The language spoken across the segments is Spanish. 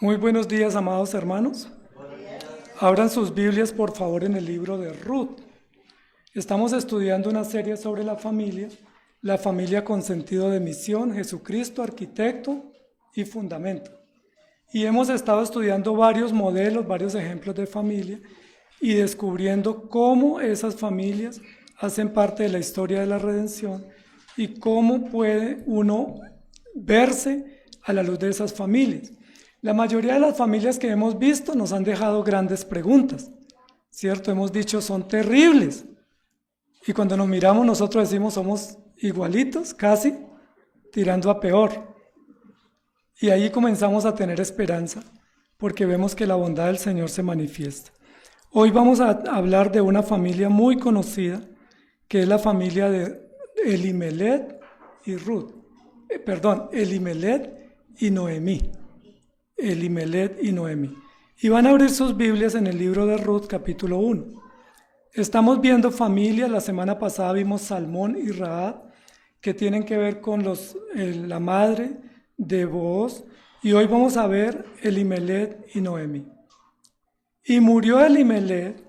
Muy buenos días, amados hermanos. Abran sus Biblias, por favor, en el libro de Ruth. Estamos estudiando una serie sobre la familia con sentido de misión, Jesucristo, arquitecto y fundamento. Y hemos estado estudiando varios modelos, varios ejemplos de familia y descubriendo cómo esas familias hacen parte de la historia de la redención y cómo puede uno verse a la luz de esas familias. La mayoría de las familias que hemos visto nos han dejado grandes preguntas, ¿cierto? Hemos dicho, son terribles. Y cuando nos miramos nosotros decimos, somos igualitos, casi, tirando a peor. Y ahí comenzamos a tener esperanza, porque vemos que la bondad del Señor se manifiesta. Hoy vamos a hablar de una familia muy conocida, que es la familia de Elimelech y Elimelech y Noemí. Elimelech y Noemí. Y van a abrir sus Biblias en el libro de Ruth, capítulo 1. Estamos viendo familias. La semana pasada vimos Salmón y Rahab, que tienen que ver con la madre de Booz, y hoy vamos a ver Elimelech y Noemí. Y murió Elimelech,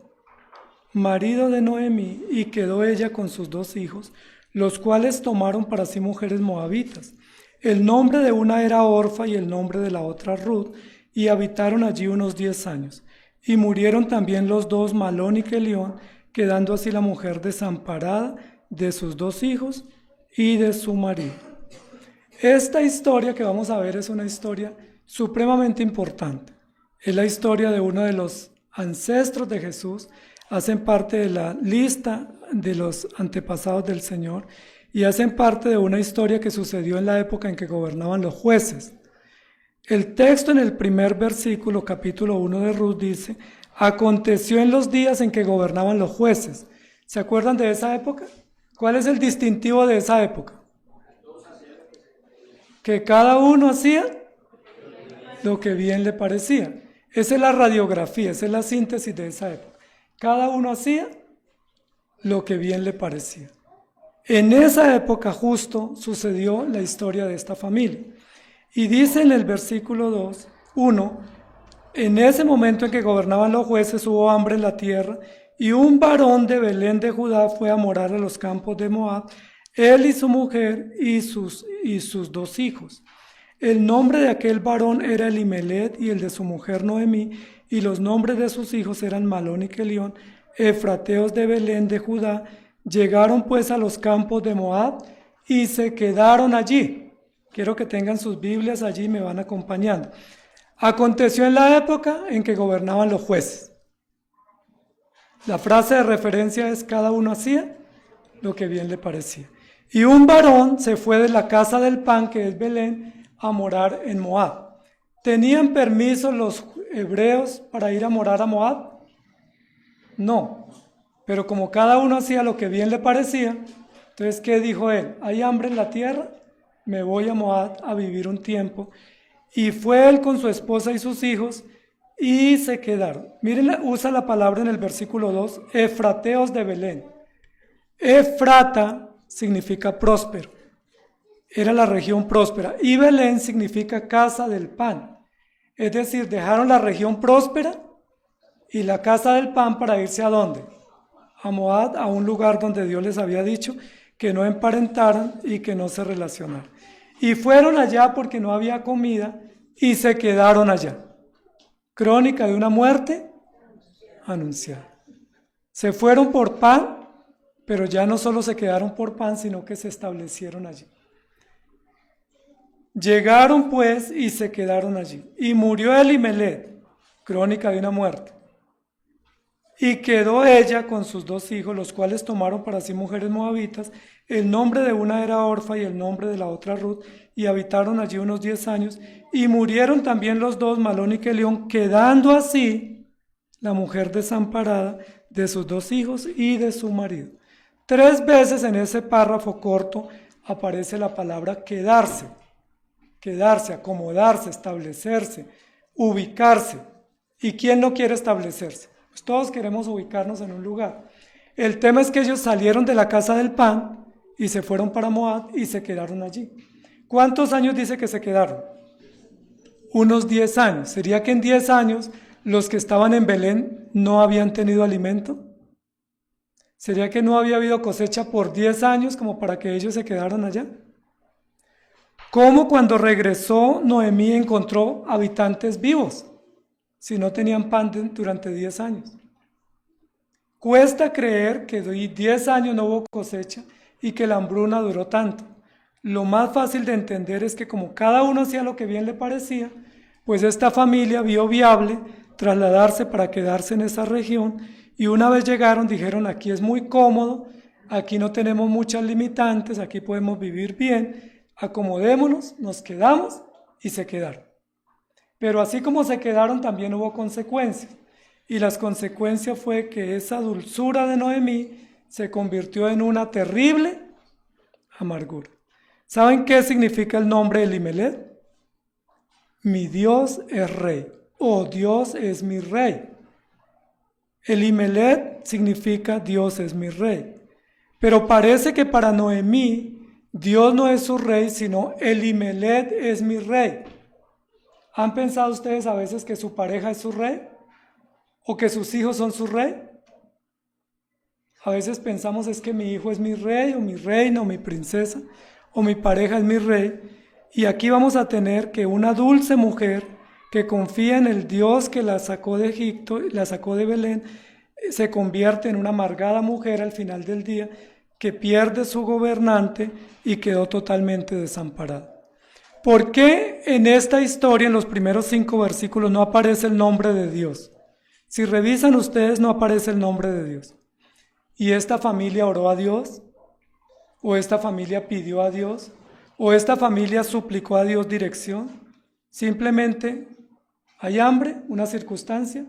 marido de Noemí, y quedó ella con sus 2 hijos, los cuales tomaron para sí mujeres moabitas. El nombre de una era Orfa y el nombre de la otra Ruth, y habitaron allí unos 10 años. Y murieron también los 2, Malón y Kelión, quedando así la mujer desamparada de sus 2 hijos y de su marido. Esta historia que vamos a ver es una historia supremamente importante. Es la historia de uno de los ancestros de Jesús, hacen parte de la lista de los antepasados del Señor, y hacen parte de una historia que sucedió en la época en que gobernaban los jueces. El texto en el primer versículo, capítulo 1 de Ruth, dice: aconteció en los días en que gobernaban los jueces. ¿Se acuerdan de esa época? ¿Cuál es el distintivo de esa época? Que cada uno hacía lo que bien le parecía. Esa es la radiografía, esa es la síntesis de esa época. Cada uno hacía lo que bien le parecía. En esa época justo sucedió la historia de esta familia. Y dice en el versículo 1, en ese momento en que gobernaban los jueces hubo hambre en la tierra, y un varón de Belén de Judá fue a morar a los campos de Moab, él y su mujer y sus 2 hijos. El nombre de aquel varón era Elimelech y el de su mujer Noemí, y los nombres de sus hijos eran Malón y Kelión, efrateos de Belén de Judá. Llegaron pues a los campos de Moab y se quedaron allí. Quiero que tengan sus Biblias allí, me van acompañando. Aconteció en la época en que gobernaban los jueces. La frase de referencia es: cada uno hacía lo que bien le parecía. Y un varón se fue de la casa del pan, que es Belén, a morar en Moab. ¿Tenían permiso los hebreos para ir a morar a Moab? No. Pero como cada uno hacía lo que bien le parecía, entonces, ¿qué dijo él? ¿Hay hambre en la tierra? Me voy a Moab a vivir un tiempo. Y fue él con su esposa y sus hijos y se quedaron. Miren, usa la palabra en el versículo 2, efrateos de Belén. Efrata significa próspero. Era la región próspera. Y Belén significa casa del pan. Es decir, dejaron la región próspera y la casa del pan para irse ¿a dónde? A Moab, a un lugar donde Dios les había dicho que no emparentaran y que no se relacionaran. Y fueron allá porque no había comida y se quedaron allá. Crónica de una muerte anunciada. Se fueron por pan, pero ya no solo se quedaron por pan, sino que se establecieron allí. Llegaron pues y se quedaron allí. Y murió Elimelech, crónica de una muerte. Y quedó ella con sus 2 hijos, los cuales tomaron para sí mujeres moabitas. El nombre de una era Orfa y el nombre de la otra Ruth, y habitaron allí unos 10 años. Y murieron también los 2, Malón y Kelión, quedando así la mujer desamparada de sus 2 hijos y de su marido. 3 veces en ese párrafo corto aparece la palabra quedarse. Quedarse, acomodarse, establecerse, ubicarse. ¿Y quién no quiere establecerse? Pues todos queremos ubicarnos en un lugar. El tema es que ellos salieron de la casa del pan y se fueron para Moab y se quedaron allí. ¿Cuántos años dice que se quedaron? unos 10 años. ¿Sería que en 10 años los que estaban en Belén no habían tenido alimento? ¿Sería que no había habido cosecha por 10 años como para que ellos se quedaran allá? ¿Cómo cuando regresó Noemí encontró habitantes vivos si no tenían pan durante 10 años? Cuesta creer que 10 años no hubo cosecha y que la hambruna duró tanto. Lo más fácil de entender es que como cada uno hacía lo que bien le parecía, pues esta familia vio viable trasladarse para quedarse en esa región y una vez llegaron dijeron aquí es muy cómodo, aquí no tenemos muchas limitantes, aquí podemos vivir bien, acomodémonos, nos quedamos y se quedaron. Pero así como se quedaron también hubo consecuencias y las consecuencias fue que esa dulzura de Noemí se convirtió en una terrible amargura. ¿Saben qué significa el nombre Elimelech? Mi Dios es rey, o Dios es mi rey. Elimelech significa Dios es mi rey. Pero parece que para Noemí, Dios no es su rey, sino Elimelech es mi rey. ¿Han pensado ustedes a veces que su pareja es su rey? ¿O que sus hijos son su rey? A veces pensamos es que mi hijo es mi rey, o mi reina, o mi princesa, o mi pareja es mi rey. Y aquí vamos a tener que una dulce mujer que confía en el Dios que la sacó de Egipto, la sacó de Belén, se convierte en una amargada mujer al final del día que pierde su gobernante y quedó totalmente desamparada. ¿Por qué en esta historia, en los primeros 5 versículos, no aparece el nombre de Dios? Si revisan ustedes, no aparece el nombre de Dios. ¿Y esta familia oró a Dios? ¿O esta familia pidió a Dios? ¿O esta familia suplicó a Dios dirección? Simplemente hay hambre, una circunstancia,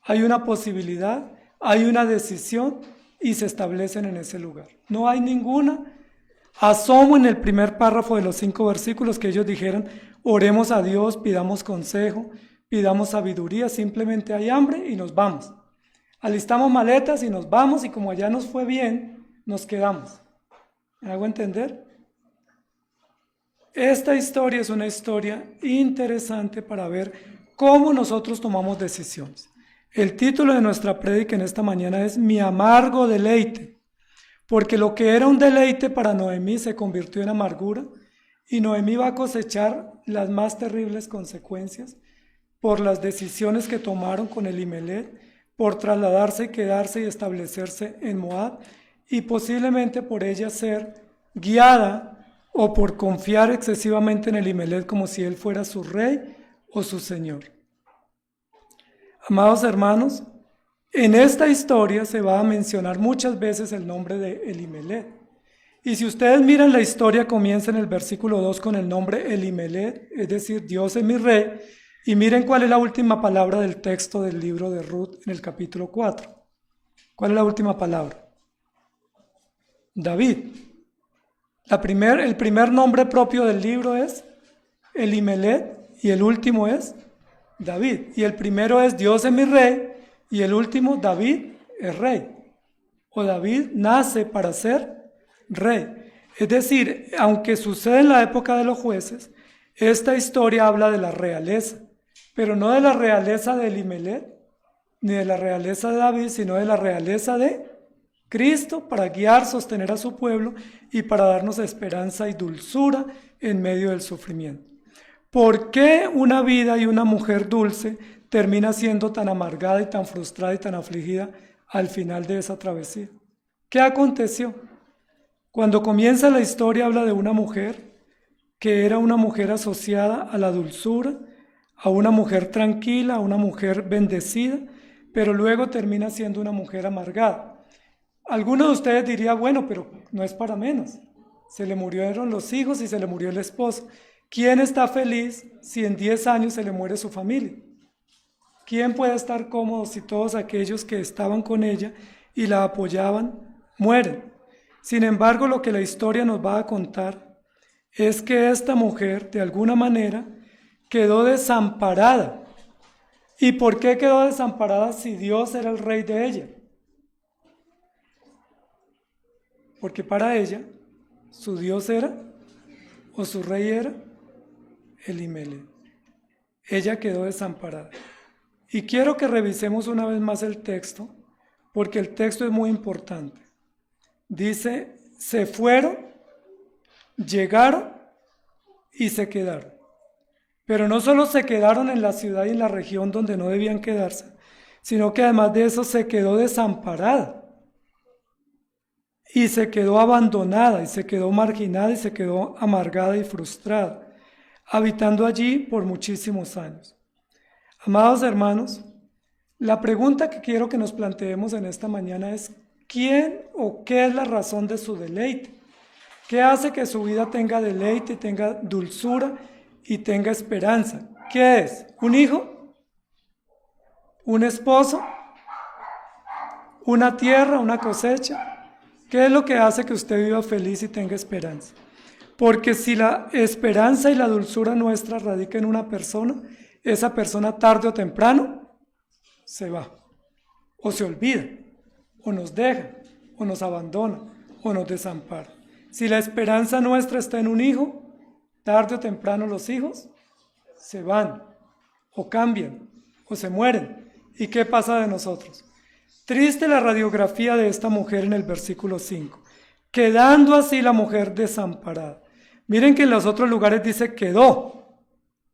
hay una posibilidad, hay una decisión y se establecen en ese lugar. No hay ninguna asomo en el primer párrafo de los 5 versículos que ellos dijeran, oremos a Dios, pidamos consejo, pidamos sabiduría, simplemente hay hambre y nos vamos. Alistamos maletas y nos vamos y como allá nos fue bien, nos quedamos. ¿Me hago entender? Esta historia es una historia interesante para ver cómo nosotros tomamos decisiones. El título de nuestra prédica en esta mañana es Mi amargo deleite, porque lo que era un deleite para Noemí se convirtió en amargura y Noemí va a cosechar las más terribles consecuencias por las decisiones que tomaron con Elimelech, por trasladarse y quedarse y establecerse en Moab y posiblemente por ella ser guiada o por confiar excesivamente en Elimelech como si él fuera su rey o su señor. Amados hermanos, en esta historia se va a mencionar muchas veces el nombre de Elimelech. Y si ustedes miran la historia, comienza en el versículo 2 con el nombre Elimelech, es decir, Dios es mi rey. Y miren cuál es la última palabra del texto del libro de Ruth en el capítulo 4. ¿Cuál es la última palabra? David. El primer nombre propio del libro es Elimelech y el último es David. Y el primero es Dios es mi rey y el último David es rey. O David nace para ser rey. Es decir, aunque sucede en la época de los jueces, esta historia habla de la realeza, pero no de la realeza de Elimelech ni de la realeza de David, sino de la realeza de Cristo para guiar, sostener a su pueblo y para darnos esperanza y dulzura en medio del sufrimiento. ¿Por qué una vida y una mujer dulce termina siendo tan amargada y tan frustrada y tan afligida al final de esa travesía? ¿Qué aconteció? Cuando comienza la historia habla de una mujer que era una mujer asociada a la dulzura, a una mujer tranquila, a una mujer bendecida, pero luego termina siendo una mujer amargada. Algunos de ustedes dirían, bueno, pero no es para menos. Se le murieron los hijos y se le murió el esposo. ¿Quién está feliz si en 10 años se le muere su familia? ¿Quién puede estar cómodo si todos aquellos que estaban con ella y la apoyaban mueren? Sin embargo, lo que la historia nos va a contar es que esta mujer, de alguna manera, quedó desamparada. ¿Y por qué quedó desamparada si Dios era el rey de ella? Porque para ella, su Dios era, o su rey era, Elimelech. ella quedó desamparada. Y quiero que revisemos una vez más el texto, porque el texto es muy importante. Dice, se fueron, llegaron y se quedaron. Pero no solo se quedaron en la ciudad y en la región donde no debían quedarse, sino que además de eso se quedó desamparada. Y se quedó abandonada, y se quedó marginada, y se quedó amargada y frustrada, habitando allí por muchísimos años. Amados hermanos, la pregunta que quiero que nos planteemos en esta mañana es, ¿quién o qué es la razón de su deleite? ¿Qué hace que su vida tenga deleite, tenga dulzura y tenga esperanza? ¿Qué es? ¿Un hijo? ¿Un esposo? ¿Una tierra? ¿Una cosecha? ¿Qué es lo que hace que usted viva feliz y tenga esperanza? Porque si la esperanza y la dulzura nuestra radica en una persona, esa persona tarde o temprano se va, o se olvida, o nos deja, o nos abandona, o nos desampara. Si la esperanza nuestra está en un hijo, tarde o temprano los hijos se van, o cambian, o se mueren. ¿Y qué pasa de nosotros? Triste la radiografía de esta mujer en el versículo 5, quedando así la mujer desamparada. Miren que en los otros lugares dice quedó,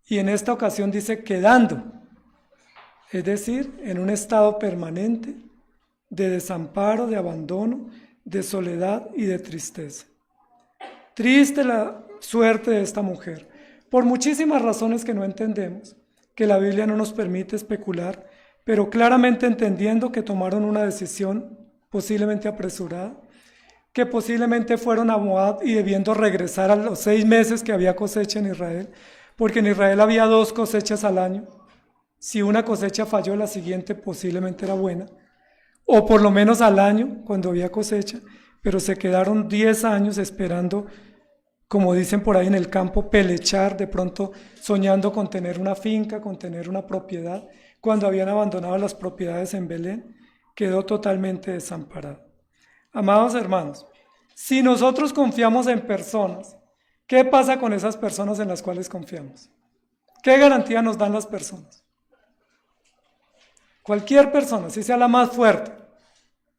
y en esta ocasión dice quedando, es decir, en un estado permanente de desamparo, de abandono, de soledad y de tristeza. Triste la suerte de esta mujer, por muchísimas razones que no entendemos, que la Biblia no nos permite especular, pero claramente entendiendo que tomaron una decisión posiblemente apresurada, que posiblemente fueron a Moab y debiendo regresar a los 6 meses que había cosecha en Israel, porque en Israel había 2 cosechas al año. Si una cosecha falló, la siguiente posiblemente era buena, o por lo menos al año cuando había cosecha, pero se quedaron 10 años esperando, como dicen por ahí en el campo, pelechar, de pronto soñando con tener una finca, con tener una propiedad. Cuando habían abandonado las propiedades en Belén, quedó totalmente desamparado. Amados hermanos, si nosotros confiamos en personas, ¿qué pasa con esas personas en las cuales confiamos? ¿Qué garantía nos dan las personas? Cualquier persona, si sea la más fuerte,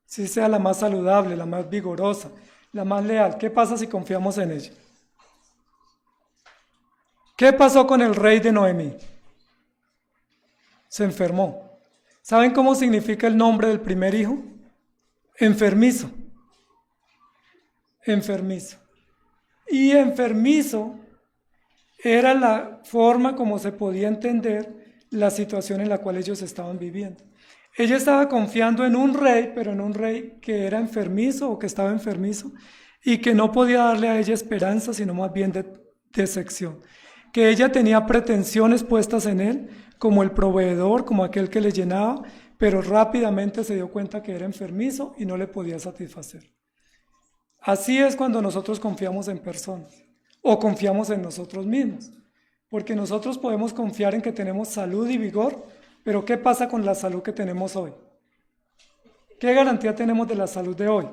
si sea la más saludable, la más vigorosa, la más leal, ¿qué pasa si confiamos en ella? ¿Qué pasó con el rey de Noemí? Se enfermó. ¿Saben cómo significa el nombre del primer hijo? Enfermizo. Enfermizo. Y enfermizo era la forma como se podía entender la situación en la cual ellos estaban viviendo. Ella estaba confiando en un rey, pero en un rey que era enfermizo o que estaba enfermizo y que no podía darle a ella esperanza, sino más bien decepción. Que ella tenía pretensiones puestas en él, como el proveedor, como aquel que le llenaba, pero rápidamente se dio cuenta que era enfermizo y no le podía satisfacer. Así es cuando nosotros confiamos en personas o confiamos en nosotros mismos, porque nosotros podemos confiar en que tenemos salud y vigor, pero ¿qué pasa con la salud que tenemos hoy? ¿Qué garantía tenemos de la salud de hoy?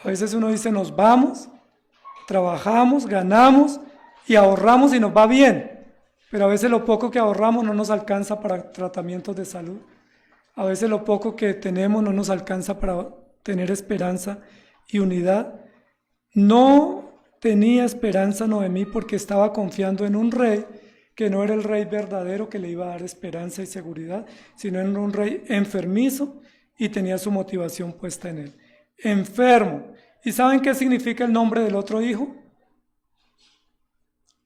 A veces uno dice, nos vamos, trabajamos, ganamos y ahorramos y nos va bien. Pero a veces lo poco que ahorramos no nos alcanza para tratamientos de salud. A veces lo poco que tenemos no nos alcanza para tener esperanza y unidad. No tenía esperanza Noemí porque estaba confiando en un rey que no era el rey verdadero que le iba a dar esperanza y seguridad, sino en un rey enfermizo y tenía su motivación puesta en él. Enfermo. ¿Y saben qué significa el nombre del otro hijo?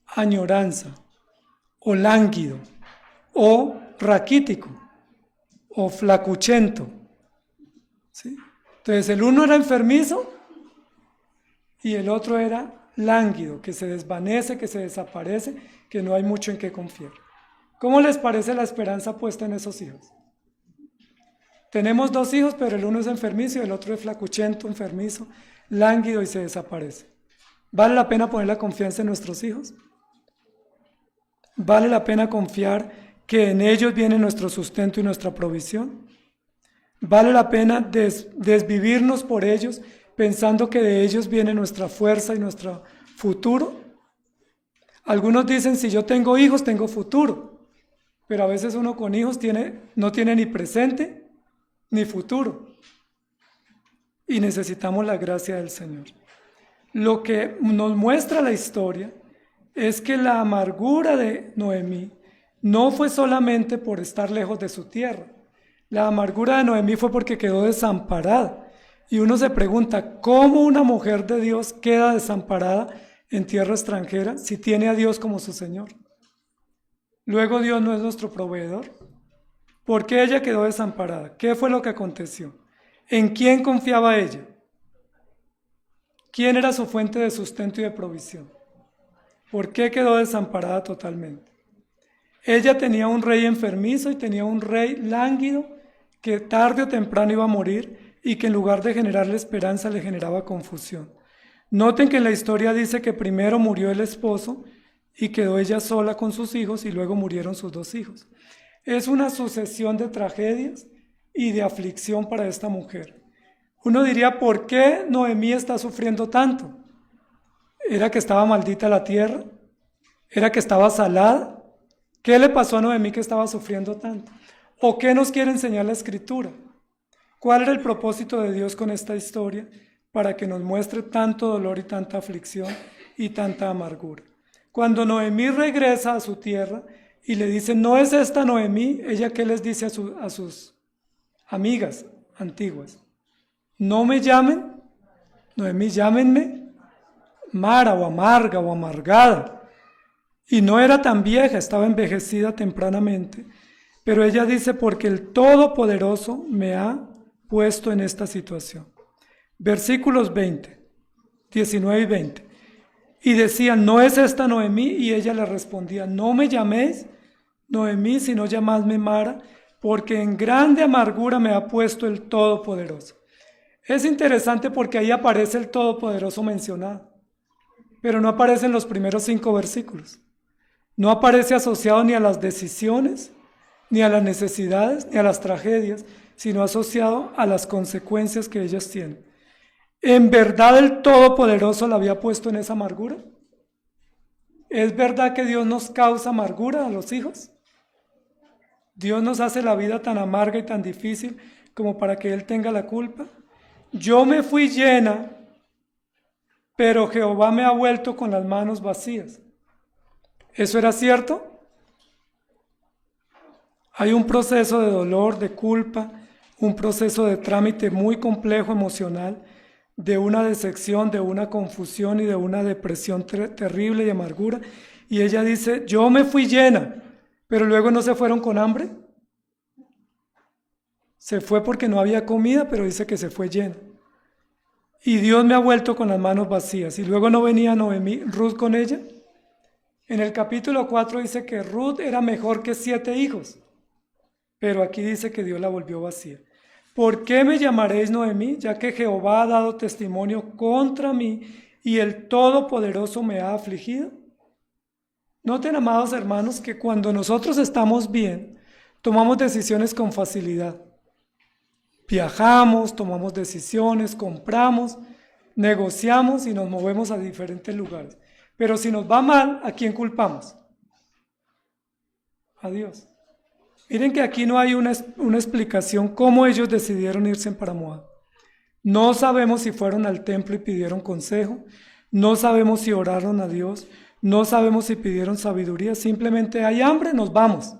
Añoranza, o lánguido, o raquítico, o flacuchento. ¿Sí? Entonces el uno era enfermizo y el otro era lánguido, que se desvanece, que se desaparece, que no hay mucho en qué confiar. ¿Cómo les parece la esperanza puesta en esos hijos? Tenemos 2 hijos, pero el uno es enfermizo y el otro es flacuchento, enfermizo, lánguido y se desaparece. ¿Vale la pena poner la confianza en nuestros hijos? ¿Vale la pena confiar que en ellos viene nuestro sustento y nuestra provisión? ¿Vale la pena desvivirnos por ellos pensando que de ellos viene nuestra fuerza y nuestro futuro? Algunos dicen, si yo tengo hijos, tengo futuro. Pero a veces uno con hijos no tiene ni presente ni futuro. Y necesitamos la gracia del Señor. Lo que nos muestra la historia es que la amargura de Noemí no fue solamente por estar lejos de su tierra. La amargura de Noemí fue porque quedó desamparada. Y uno se pregunta, ¿cómo una mujer de Dios queda desamparada en tierra extranjera si tiene a Dios como su Señor? Luego Dios no es nuestro proveedor. ¿Por qué ella quedó desamparada? ¿Qué fue lo que aconteció? ¿En quién confiaba ella? ¿Quién era su fuente de sustento y de provisión? ¿Por qué quedó desamparada totalmente? Ella tenía un rey enfermizo y tenía un rey lánguido que tarde o temprano iba a morir y que en lugar de generarle esperanza le generaba confusión. Noten que en la historia dice que primero murió el esposo y quedó ella sola con sus hijos y luego murieron sus 2 hijos. Es una sucesión de tragedias y de aflicción para esta mujer. Uno diría, ¿por qué Noemí está sufriendo tanto? ¿Era que estaba maldita la tierra? ¿Era que estaba salada? ¿Qué le pasó a Noemí que estaba sufriendo tanto? ¿O qué nos quiere enseñar la Escritura? ¿Cuál era el propósito de Dios con esta historia? Para que nos muestre tanto dolor y tanta aflicción y tanta amargura. Cuando Noemí regresa a su tierra y le dice, ¿no es esta Noemí? Ella, ¿qué les dice a sus amigas antiguas? No me llamen, Noemí, llámenme Mara o amarga o amargada. Y no era tan vieja, estaba envejecida tempranamente. Pero ella dice, porque el Todopoderoso me ha puesto en esta situación. Versículos 19 y 20. Y decían, ¿no es esta Noemí? Y ella le respondía, no me llaméis Noemí, sino llamadme Mara, porque en grande amargura me ha puesto el Todopoderoso. Es interesante porque ahí aparece el Todopoderoso mencionado, pero no aparece en los primeros 5 versículos. No aparece asociado ni a las decisiones, ni a las necesidades, ni a las tragedias, sino asociado a las consecuencias que ellas tienen. ¿En verdad el Todopoderoso la había puesto en esa amargura? ¿Es verdad que Dios nos causa amargura a los hijos? ¿Dios nos hace la vida tan amarga y tan difícil como para que Él tenga la culpa? Yo me fui llena, pero Jehová me ha vuelto con las manos vacías. ¿Eso era cierto? Hay un proceso de dolor, de culpa, un proceso de trámite muy complejo emocional, de una decepción, de una confusión y de una depresión terrible y amargura. Y ella dice, yo me fui llena, pero luego no se fueron con hambre. Se fue porque no había comida, pero dice que se fue llena. Y Dios me ha vuelto con las manos vacías. Y luego no venía Noemí, Ruth con ella. En el capítulo 4 dice que Ruth era mejor que 7 hijos. Pero aquí dice que Dios la volvió vacía. ¿Por qué me llamaréis Noemí? Ya que Jehová ha dado testimonio contra mí y el Todopoderoso me ha afligido. Noten, amados hermanos, que cuando nosotros estamos bien, tomamos decisiones con facilidad. Viajamos, tomamos decisiones, compramos, negociamos y nos movemos a diferentes lugares. Pero si nos va mal, ¿a quién culpamos? A Dios. Miren que aquí no hay una explicación cómo ellos decidieron irse para Moab. No sabemos si fueron al templo y pidieron consejo, no sabemos si oraron a Dios, no sabemos si pidieron sabiduría, simplemente hay hambre, nos vamos.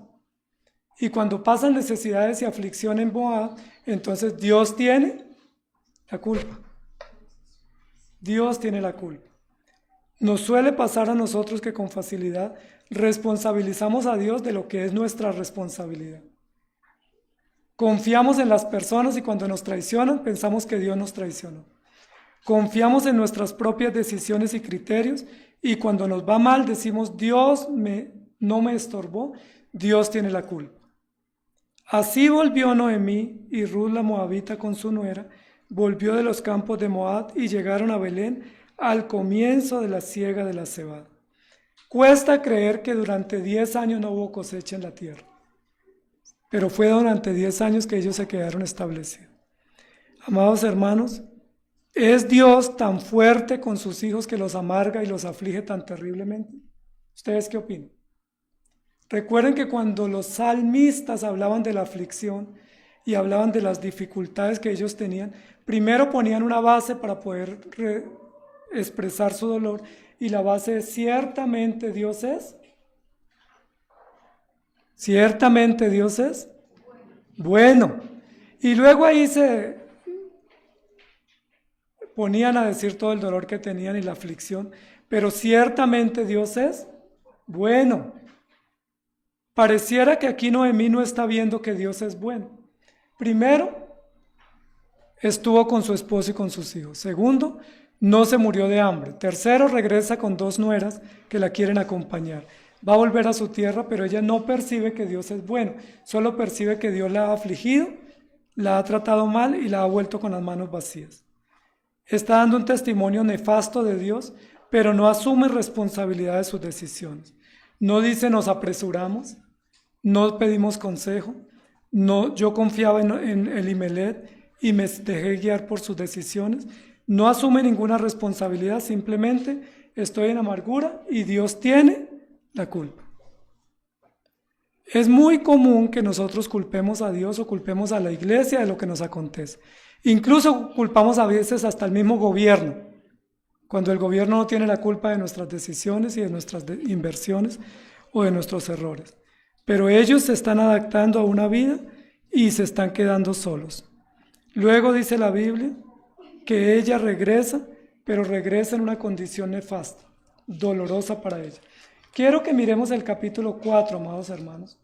Y cuando pasan necesidades y aflicción en Moab, entonces Dios tiene la culpa. Dios tiene la culpa. Nos suele pasar a nosotros que con facilidad responsabilizamos a Dios de lo que es nuestra responsabilidad. Confiamos en las personas y cuando nos traicionan pensamos que Dios nos traicionó. Confiamos en nuestras propias decisiones y criterios y cuando nos va mal decimos Dios no me estorbó, Dios tiene la culpa. Así volvió Noemí y Ruth la moabita con su nuera, volvió de los campos de Moab y llegaron a Belén al comienzo de la siega de la cebada. Cuesta creer que durante 10 años no hubo cosecha en la tierra, pero fue durante 10 años que ellos se quedaron establecidos. Amados hermanos, ¿es Dios tan fuerte con sus hijos que los amarga y los aflige tan terriblemente? ¿Ustedes qué opinan? Recuerden que cuando los salmistas hablaban de la aflicción y hablaban de las dificultades que ellos tenían, primero ponían una base para poder expresar su dolor, y la base es ciertamente Dios es. Ciertamente Dios es bueno. Y luego ahí se ponían a decir todo el dolor que tenían y la aflicción, pero ciertamente Dios es bueno. Pareciera que aquí Noemí no está viendo que Dios es bueno. Primero, estuvo con su esposo y con sus hijos. Segundo, no se murió de hambre. Tercero, regresa con 2 nueras que la quieren acompañar. Va a volver a su tierra, pero ella no percibe que Dios es bueno. Solo percibe que Dios la ha afligido, la ha tratado mal y la ha vuelto con las manos vacías. Está dando un testimonio nefasto de Dios, pero no asume responsabilidad de sus decisiones. No dice nos apresuramos, no pedimos consejo, no, yo confiaba en Elimelech y me dejé guiar por sus decisiones. No asume ninguna responsabilidad, simplemente estoy en amargura y Dios tiene la culpa. Es muy común que nosotros culpemos a Dios o culpemos a la iglesia de lo que nos acontece. Incluso culpamos a veces hasta el mismo gobierno, cuando el gobierno no tiene la culpa de nuestras decisiones y de nuestras inversiones o de nuestros errores. Pero ellos se están adaptando a una vida y se están quedando solos. Luego dice la Biblia que ella regresa, pero regresa en una condición nefasta, dolorosa para ella. Quiero que miremos el capítulo 4, amados hermanos,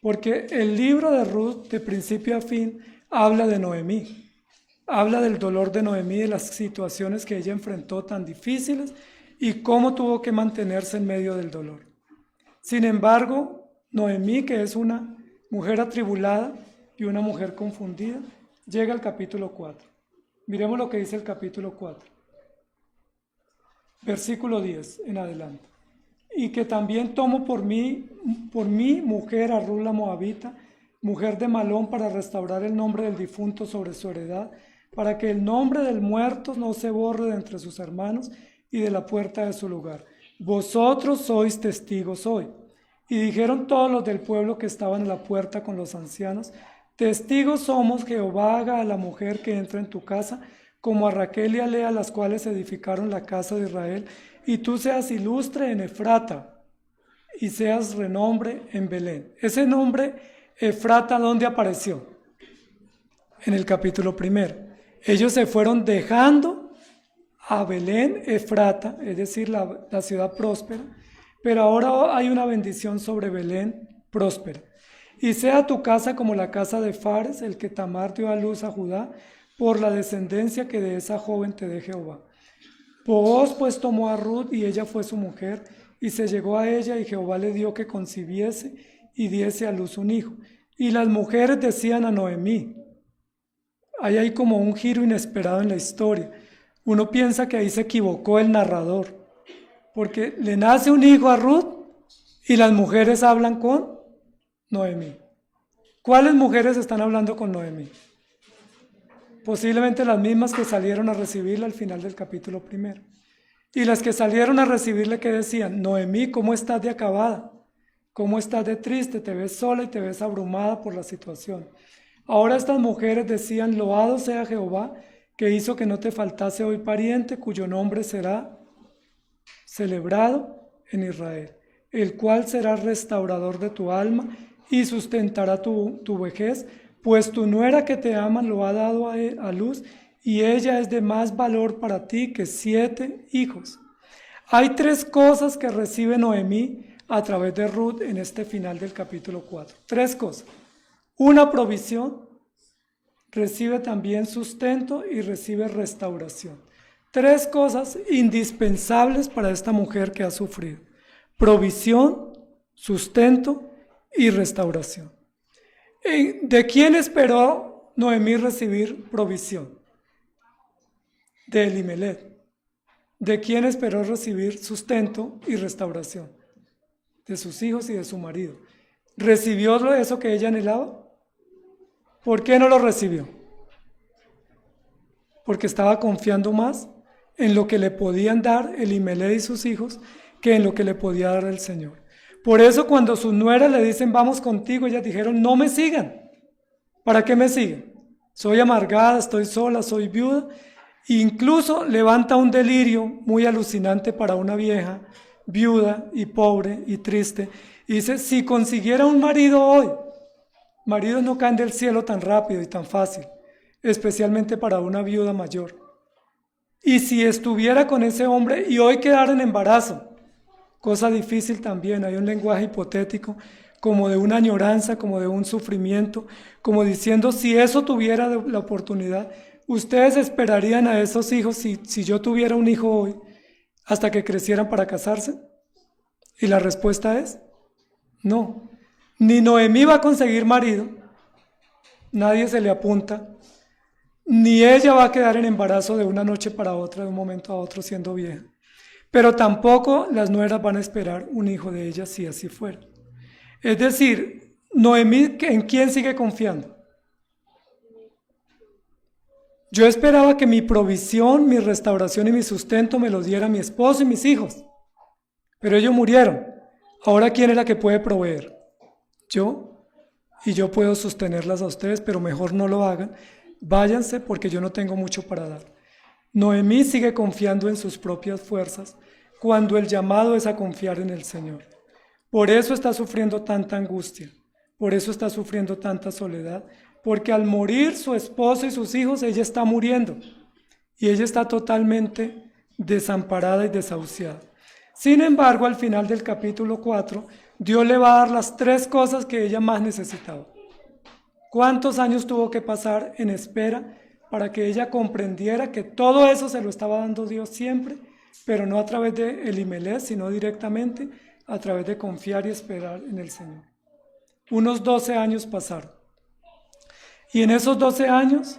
porque el libro de Ruth, de principio a fin, habla de Noemí. Habla del dolor de Noemí, de las situaciones que ella enfrentó tan difíciles y cómo tuvo que mantenerse en medio del dolor. Sin embargo, Noemí, que es una mujer atribulada y una mujer confundida, llega al capítulo 4. Miremos lo que dice el capítulo 4. Versículo 10 en adelante. Y que también tomo por mí mujer a Ruth la Moabita, mujer de Malón, para restaurar el nombre del difunto sobre su heredad, para que el nombre del muerto no se borre de entre sus hermanos y de la puerta de su lugar. Vosotros sois testigos hoy. Y dijeron todos los del pueblo que estaban en la puerta con los ancianos: testigos somos que Jehová haga a la mujer que entra en tu casa, como a Raquel y a Lea, las cuales edificaron la casa de Israel, y tú seas ilustre en Efrata, y seas renombre en Belén. Ese nombre, Efrata, ¿dónde apareció? En el capítulo 1. Ellos se fueron dejando a Belén, Efrata, es decir, la ciudad próspera, pero ahora hay una bendición sobre Belén próspera. Y sea tu casa como la casa de Fares, el que Tamar dio a luz a Judá, por la descendencia que de esa joven te dé Jehová. Booz pues tomó a Ruth y ella fue su mujer, y se llegó a ella, y Jehová le dio que concibiese y diese a luz un hijo. Y las mujeres decían a Noemí, ahí hay como un giro inesperado en la historia. Uno piensa que ahí se equivocó el narrador, porque le nace un hijo a Ruth y las mujeres hablan con Noemí. ¿Cuáles mujeres están hablando con Noemí? Posiblemente las mismas que salieron a recibirla al final del capítulo 1. Y las que salieron a recibirle, que decían: Noemí, ¿cómo estás de acabada? ¿Cómo estás de triste? Te ves sola y te ves abrumada por la situación. Ahora estas mujeres decían: loado sea Jehová, que hizo que no te faltase hoy pariente, cuyo nombre será celebrado en Israel, el cual será restaurador de tu alma y sustentará tu vejez, pues tu nuera que te ama lo ha dado a luz, y ella es de más valor para ti que 7 hijos. Hay 3 cosas que recibe Noemí a través de Ruth en este final del capítulo 4. 3 cosas. Una provisión, recibe también sustento y recibe restauración. 3 cosas indispensables para esta mujer que ha sufrido: provisión, sustento y restauración. ¿De quién esperó Noemí recibir provisión? De Elimelech. ¿De quién esperó recibir sustento y restauración? De sus hijos y de su marido. ¿Recibió eso que ella anhelaba? ¿Por qué no lo recibió? Porque estaba confiando más en lo que le podían dar Elimelech y sus hijos que en lo que le podía dar el Señor. Por eso cuando sus nueras le dicen, vamos contigo, ellas dijeron, no me sigan. ¿Para qué me siguen? Soy amargada, estoy sola, soy viuda. Incluso levanta un delirio muy alucinante para una vieja, viuda y pobre y triste. Y dice, si consiguiera un marido hoy, maridos no caen del cielo tan rápido y tan fácil, especialmente para una viuda mayor. Y si estuviera con ese hombre y hoy quedara en embarazo, cosa difícil también, hay un lenguaje hipotético, como de una añoranza, como de un sufrimiento, como diciendo, si eso tuviera la oportunidad, ¿ustedes esperarían a esos hijos si yo tuviera un hijo hoy hasta que crecieran para casarse? Y la respuesta es, no. Ni Noemí va a conseguir marido, nadie se le apunta, ni ella va a quedar en embarazo de una noche para otra, de un momento a otro siendo vieja. Pero tampoco las nueras van a esperar un hijo de ella si así fuera. Es decir, Noemí, ¿en quién sigue confiando? Yo esperaba que mi provisión, mi restauración y mi sustento me los diera mi esposo y mis hijos. Pero ellos murieron. Ahora, ¿quién es la que puede proveer? Yo. Y yo puedo sostenerlas a ustedes, pero mejor no lo hagan. Váyanse porque yo no tengo mucho para dar. Noemí sigue confiando en sus propias fuerzas cuando el llamado es a confiar en el Señor. Por eso está sufriendo tanta angustia, por eso está sufriendo tanta soledad, porque al morir su esposo y sus hijos, ella está muriendo y ella está totalmente desamparada y desahuciada. Sin embargo, al final del capítulo 4, Dios le va a dar las 3 cosas que ella más necesitaba. ¿Cuántos años tuvo que pasar en espera para que ella comprendiera que todo eso se lo estaba dando Dios siempre, pero no a través de Elimelech, sino directamente a través de confiar y esperar en el Señor? Unos 12 años pasaron. Y en esos 12 años,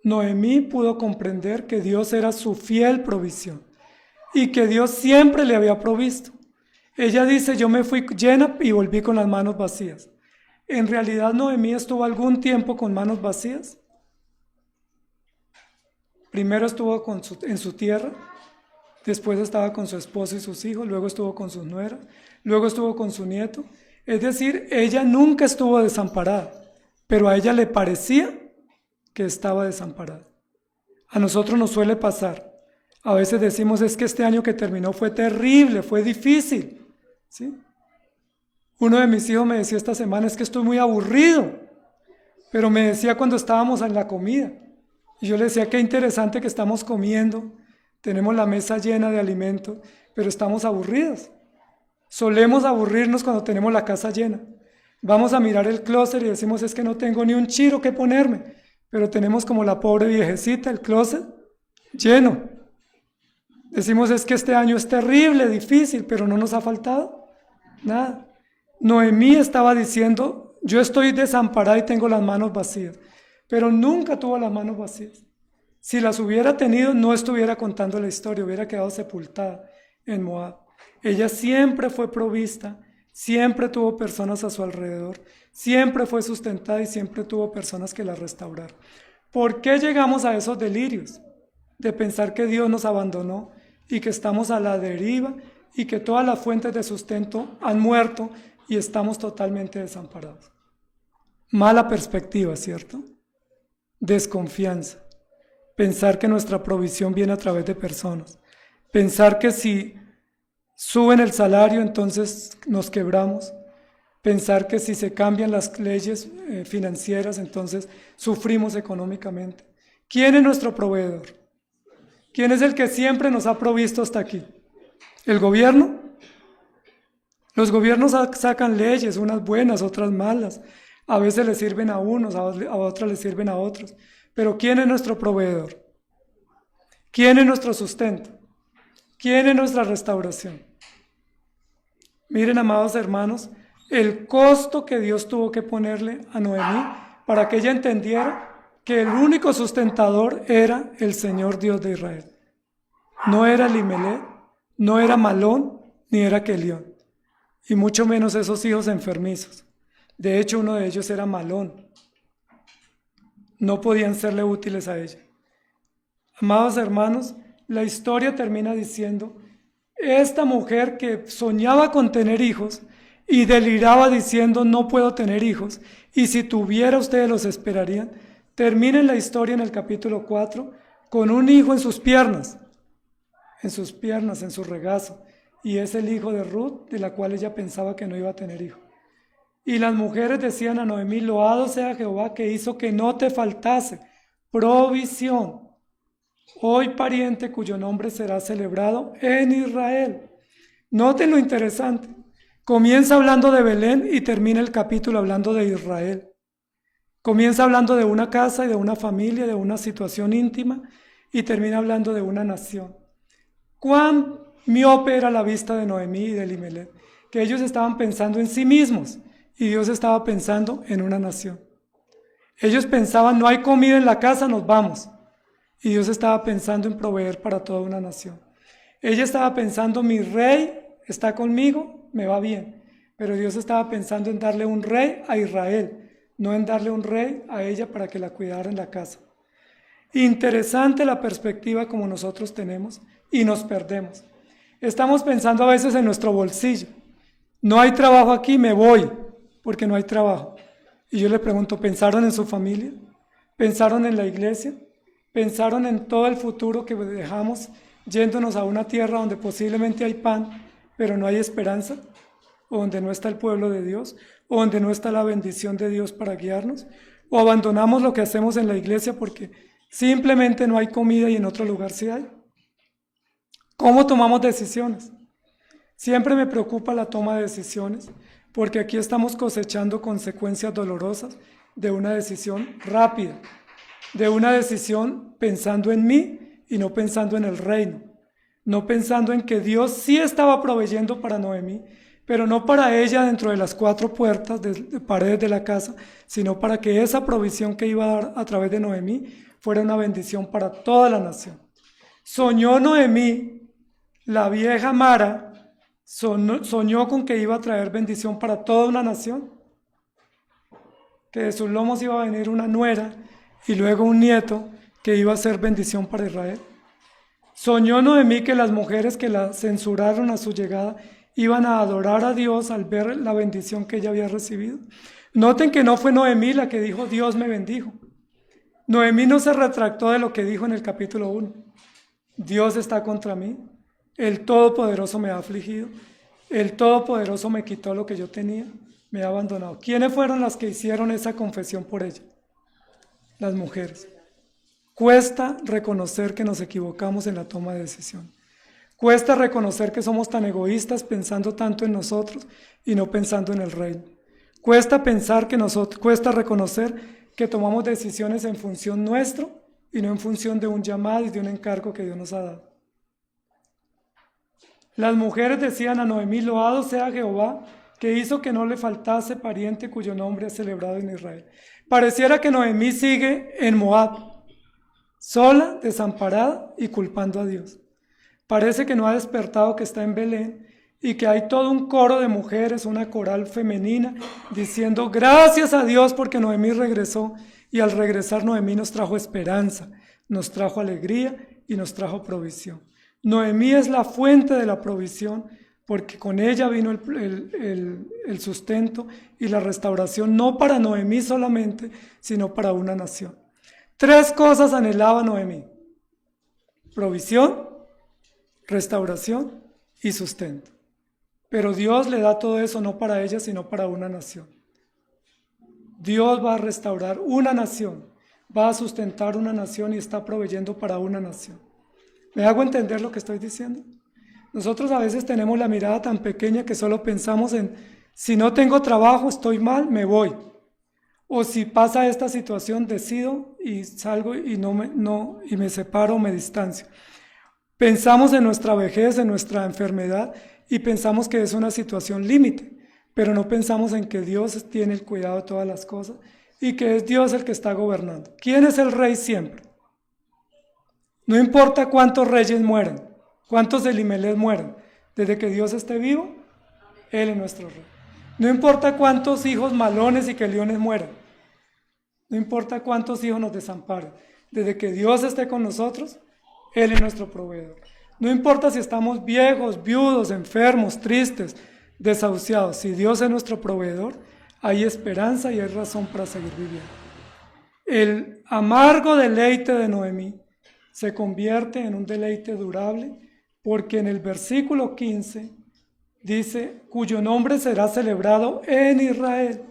Noemí pudo comprender que Dios era su fiel provisión y que Dios siempre le había provisto. Ella dice, yo me fui llena y volví con las manos vacías. En realidad, Noemí estuvo algún tiempo con manos vacías. Primero estuvo en su tierra, después estaba con su esposo y sus hijos, luego estuvo con sus nueras, luego estuvo con su nieto. Es decir, ella nunca estuvo desamparada, pero a ella le parecía que estaba desamparada. A nosotros nos suele pasar. A veces decimos, es que este año que terminó fue terrible, fue difícil, ¿sí? Uno de mis hijos me decía esta semana, es que estoy muy aburrido, pero me decía cuando estábamos en la comida. Y yo le decía, qué interesante que estamos comiendo, tenemos la mesa llena de alimento, pero estamos aburridos. Solemos aburrirnos cuando tenemos la casa llena. Vamos a mirar el closet y decimos, es que no tengo ni un chiro que ponerme, pero tenemos como la pobre viejecita el closet lleno. Decimos, es que este año es terrible, difícil, pero no nos ha faltado nada. Noemí estaba diciendo, yo estoy desamparada y tengo las manos vacías, pero nunca tuvo las manos vacías. Si las hubiera tenido, no estuviera contando la historia, hubiera quedado sepultada en Moab. Ella siempre fue provista, siempre tuvo personas a su alrededor, siempre fue sustentada y siempre tuvo personas que la restauraron. ¿Por qué llegamos a esos delirios de pensar que Dios nos abandonó y que estamos a la deriva y que todas las fuentes de sustento han muerto y estamos totalmente desamparados? Mala perspectiva, ¿cierto? Desconfianza. Pensar que nuestra provisión viene a través de personas. Pensar que si suben el salario, entonces nos quebramos. Pensar que si se cambian las leyes financieras, entonces sufrimos económicamente. ¿Quién es nuestro proveedor? ¿Quién es el que siempre nos ha provisto hasta aquí? ¿El gobierno? Los gobiernos sacan leyes, unas buenas, otras malas. A veces les sirven a unos, a otras les sirven a otros. Pero ¿quién es nuestro proveedor? ¿Quién es nuestro sustento? ¿Quién es nuestra restauración? Miren, amados hermanos, el costo que Dios tuvo que ponerle a Noemí para que ella entendiera que el único sustentador era el Señor Dios de Israel. No era Elimelech, no era Malón, ni era Kelión, y mucho menos esos hijos enfermizos. De hecho, uno de ellos era Malón. No podían serle útiles a ella. Amados hermanos, la historia termina diciendo, esta mujer que soñaba con tener hijos y deliraba diciendo no puedo tener hijos, y si tuviera ustedes los esperarían, termina la historia en el capítulo 4 con un hijo en sus piernas, en su regazo, y es el hijo de Ruth, de la cual ella pensaba que no iba a tener hijo. Y las mujeres decían a Noemí, loado sea Jehová que hizo que no te faltase provisión. Hoy pariente cuyo nombre será celebrado en Israel. Noten lo interesante. Comienza hablando de Belén y termina el capítulo hablando de Israel. Comienza hablando de una casa y de una familia, de una situación íntima, y termina hablando de una nación. Cuán miope era la vista de Noemí y de Elimelech, que ellos estaban pensando en sí mismos y Dios estaba pensando en una nación. Ellos pensaban, no hay comida en la casa, nos vamos. Y Dios estaba pensando en proveer para toda una nación. Ella estaba pensando, mi rey está conmigo, me va bien. Pero Dios estaba pensando en darle un rey a Israel, no en darle un rey a ella para que la cuidara en la casa. Interesante la perspectiva como nosotros tenemos y nos perdemos. Estamos pensando a veces en nuestro bolsillo. No hay trabajo aquí, me voy, porque no hay trabajo. Y yo le pregunto, ¿pensaron en su familia? ¿Pensaron en la iglesia? ¿Pensaron en todo el futuro que dejamos yéndonos a una tierra donde posiblemente hay pan, pero no hay esperanza? ¿O donde no está el pueblo de Dios? ¿O donde no está la bendición de Dios para guiarnos? ¿O abandonamos lo que hacemos en la iglesia porque simplemente no hay comida y en otro lugar sí hay? ¿Cómo tomamos decisiones? Siempre me preocupa la toma de decisiones, porque aquí estamos cosechando consecuencias dolorosas de una decisión rápida, de una decisión pensando en mí y no pensando en el reino, no pensando en que Dios sí estaba proveyendo para Noemí, pero no para ella dentro de las 4 puertas de paredes de la casa, sino para que esa provisión que iba a dar a través de Noemí fuera una bendición para toda la nación. Soñó Noemí, la vieja Mara, soñó con que iba a traer bendición para toda una nación, que de sus lomos iba a venir una nuera y luego un nieto que iba a ser bendición para Israel. Soñó Noemí que las mujeres que la censuraron a su llegada iban a adorar a Dios al ver la bendición que ella había recibido. Noten que no fue Noemí la que dijo Dios me bendijo. Noemí no se retractó de lo que dijo en el capítulo 1. Dios está contra mí, el Todopoderoso me ha afligido, el Todopoderoso me quitó lo que yo tenía, me ha abandonado. ¿Quiénes fueron las que hicieron esa confesión por ella? Las mujeres. Cuesta reconocer que nos equivocamos en la toma de decisión. Cuesta reconocer que somos tan egoístas pensando tanto en nosotros y no pensando en el reino. Cuesta reconocer que tomamos decisiones en función nuestro y no en función de un llamado y de un encargo que Dios nos ha dado. Las mujeres decían a Noemí, loado sea Jehová, que hizo que no le faltase pariente cuyo nombre es celebrado en Israel. Pareciera que Noemí sigue en Moab, sola, desamparada y culpando a Dios. Parece que no ha despertado que está en Belén y que hay todo un coro de mujeres, una coral femenina, diciendo gracias a Dios porque Noemí regresó, y al regresar Noemí nos trajo esperanza, nos trajo alegría y nos trajo provisión. Noemí es la fuente de la provisión porque con ella vino el sustento y la restauración, no para Noemí solamente, sino para una nación. 3 cosas anhelaba Noemí: provisión, restauración y sustento. Pero Dios le da todo eso no para ella, sino para una nación. Dios va a restaurar una nación, va a sustentar una nación y está proveyendo para una nación. ¿Me hago entender lo que estoy diciendo? Nosotros a veces tenemos la mirada tan pequeña que solo pensamos en, si no tengo trabajo, estoy mal, me voy. O si pasa esta situación, decido y salgo y me separo, me distancio. Pensamos en nuestra vejez, en nuestra enfermedad y pensamos que es una situación límite, pero no pensamos en que Dios tiene el cuidado de todas las cosas y que es Dios el que está gobernando. ¿Quién es el rey siempre? No importa cuántos reyes mueran, cuántos Elimelech mueran, desde que Dios esté vivo, Él es nuestro rey. No importa cuántos hijos malones y que leones mueran, no importa cuántos hijos nos desamparen, desde que Dios esté con nosotros, Él es nuestro proveedor. No importa si estamos viejos, viudos, enfermos, tristes, desahuciados. Si Dios es nuestro proveedor, hay esperanza y hay razón para seguir viviendo. El amargo deleite de Noemí se convierte en un deleite durable, porque en el versículo 15 dice, cuyo nombre será celebrado en Israel.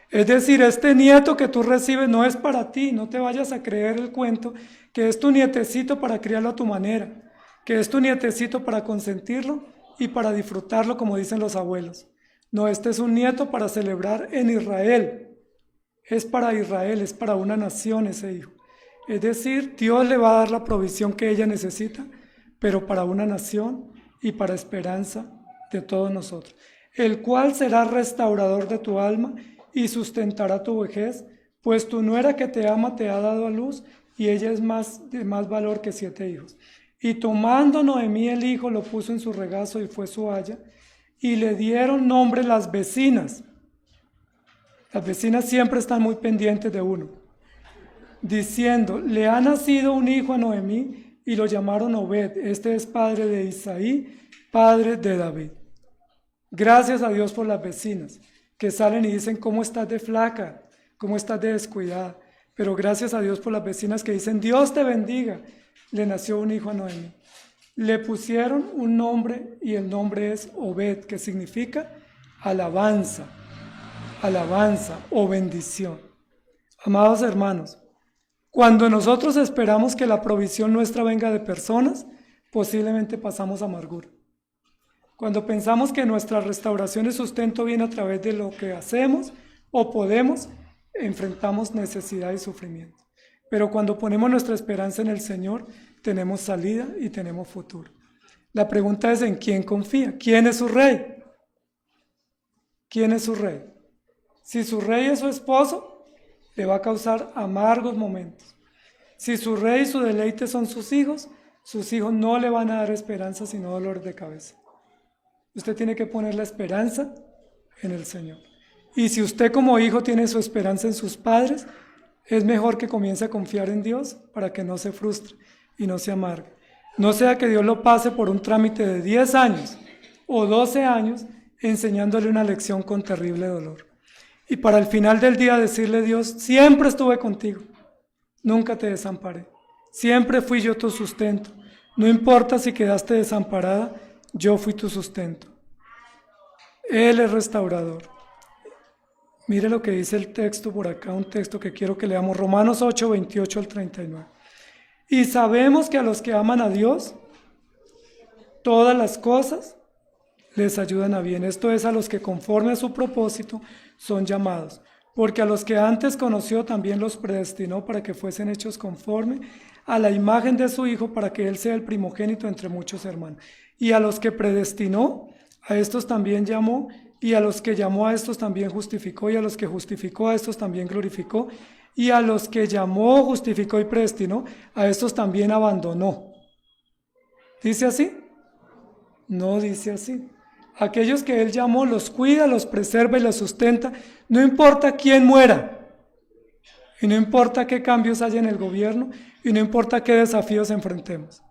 Es decir, este nieto que tú recibes no es para ti, no te vayas a creer el cuento, que es tu nietecito para criarlo a tu manera, que es tu nietecito para consentirlo y para disfrutarlo, como dicen los abuelos. No, este es un nieto para celebrar en Israel. Es para Israel, es para una nación ese hijo. Es decir, Dios le va a dar la provisión que ella necesita, pero para una nación y para esperanza de todos nosotros. El cual será restaurador de tu alma y sustentará tu vejez, pues tu nuera que te ama te ha dado a luz, y ella es de más valor que 7 hijos. Y tomando Noemí el hijo, lo puso en su regazo y fue su haya, y le dieron nombre las vecinas. Las vecinas siempre están muy pendientes de uno, diciendo, le ha nacido un hijo a Noemí, y lo llamaron Obed. Este es padre de Isaí, padre de David. Gracias a Dios por las vecinas que salen y dicen, ¿cómo estás de flaca? ¿Cómo estás de descuidada? Pero gracias a Dios por las vecinas que dicen, Dios te bendiga. Le nació un hijo a Noemí. Le pusieron un nombre y el nombre es Obed, que significa alabanza, alabanza o bendición. Amados hermanos, cuando nosotros esperamos que la provisión nuestra venga de personas, posiblemente pasamos amargura. Cuando pensamos que nuestra restauración y sustento viene a través de lo que hacemos o podemos, enfrentamos necesidad y sufrimiento. Pero cuando ponemos nuestra esperanza en el Señor, tenemos salida y tenemos futuro. La pregunta es, ¿en quién confía? ¿Quién es su rey? ¿Quién es su rey? Si su rey es su esposo, le va a causar amargos momentos. Si su rey y su deleite son sus hijos no le van a dar esperanza, sino dolor de cabeza. Usted tiene que poner la esperanza en el Señor. Y si usted como hijo tiene su esperanza en sus padres, es mejor que comience a confiar en Dios para que no se frustre y no se amargue. No sea que Dios lo pase por un trámite de 10 años o 12 años enseñándole una lección con terrible dolor. Y para el final del día decirle a Dios, siempre estuve contigo, nunca te desamparé, siempre fui yo tu sustento, no importa si quedaste desamparada, yo fui tu sustento. Él es restaurador. Mire lo que dice el texto por acá, un texto que quiero que leamos, Romanos 8, 28 al 39. Y sabemos que a los que aman a Dios, todas las cosas les ayudan a bien. Esto es, a los que conforme a su propósito son llamados. Porque a los que antes conoció también los predestinó para que fuesen hechos conforme a la imagen de su Hijo, para que Él sea el primogénito entre muchos hermanos. Y a los que predestinó, a estos también llamó, y a los que llamó a estos también justificó, y a los que justificó a estos también glorificó, y a los que llamó, justificó y predestinó, a estos también abandonó. ¿Dice así? No dice así. Aquellos que Él llamó los cuida, los preserva y los sustenta, no importa quién muera, y no importa qué cambios haya en el gobierno, y no importa qué desafíos enfrentemos.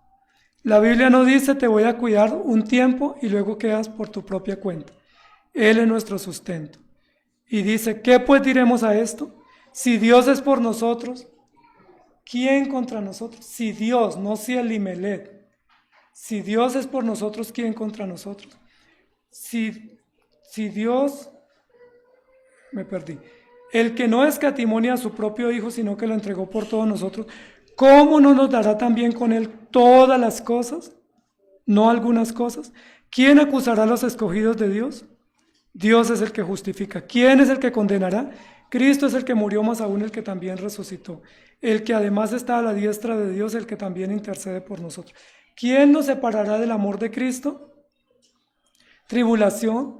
La Biblia no dice, te voy a cuidar un tiempo y luego quedas por tu propia cuenta. Él es nuestro sustento. Y dice, ¿qué pues diremos a esto? Si Dios es por nosotros, ¿quién contra nosotros? Si Dios, no si Elimelech. Si Dios es por nosotros, ¿quién contra nosotros? Si Dios, me perdí. El que no escatimó ni a su propio Hijo, sino que lo entregó por todos nosotros, ¿cómo no nos dará también con Él todas las cosas? No algunas cosas. ¿Quién acusará a los escogidos de Dios? Dios es el que justifica. ¿Quién es el que condenará? Cristo es el que murió, más aún el que también resucitó. El que además está a la diestra de Dios, el que también intercede por nosotros. ¿Quién nos separará del amor de Cristo? ¿Tribulación,